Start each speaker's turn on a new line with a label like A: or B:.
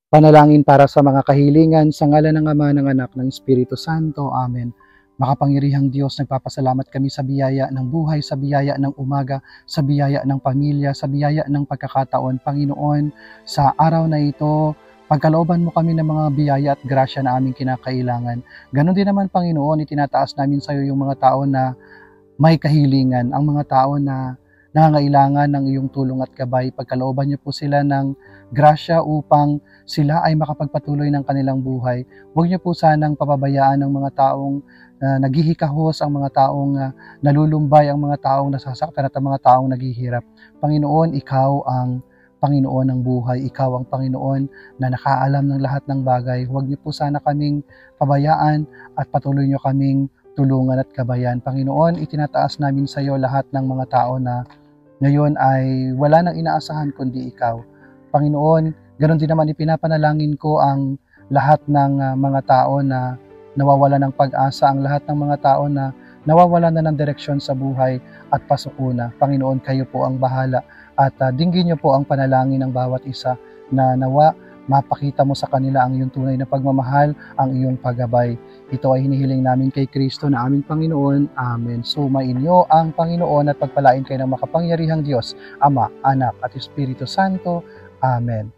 A: Panalangin para sa mga kahilingan sa ngalan ng Ama, ng Anak, ng Espiritu Santo. Amen. Makapangyarihang Diyos, nagpapasalamat kami sa biyaya ng buhay, sa biyaya ng umaga, sa biyaya ng pamilya, sa biyaya ng pagkakataon. Panginoon, sa araw na ito, pagkalooban mo kami ng mga biyaya at grasya na aming kinakailangan. Ganon din naman, Panginoon, itinataas namin sa iyo yung mga tao na may kahilingan, ang mga tao na nangangailangan ng iyong tulong at gabay. Pagkalooban niyo po sila ng grasya upang sila ay makapagpatuloy ng kanilang buhay. Huwag niyo po sanang pababayaan ng mga taong naghihikahos, ang mga taong nalulumbay, ang mga taong nasasaktan at ang mga taong naghihirap. Panginoon, ikaw ang Panginoon ng buhay, ikaw ang Panginoon na nakaalam ng lahat ng bagay. Huwag niyo po sana kaming pabayaan at patuloy niyo kaming tulungan at gabayan. Panginoon, itinataas namin sa iyo lahat ng mga tao na ngayon ay wala nang inaasahan kundi ikaw. Panginoon, ganoon din naman ipinapanalangin ko ang lahat ng mga tao na nawawala ng pag-asa, ang lahat ng mga tao na nawawala na ng direksyon sa buhay at pasukuna. Panginoon, kayo po ang bahala at dinggin niyo po ang panalangin ng bawat isa na nawa mapakita mo sa kanila ang iyong tunay na pagmamahal, ang iyong paggabay. Ito ay hinihiling namin kay Kristo na aming Panginoon. Amen. Sumainyo ang Panginoon at pagpalain kayo ng makapangyarihang Diyos, Ama, Anak at Espiritu Santo. Amen.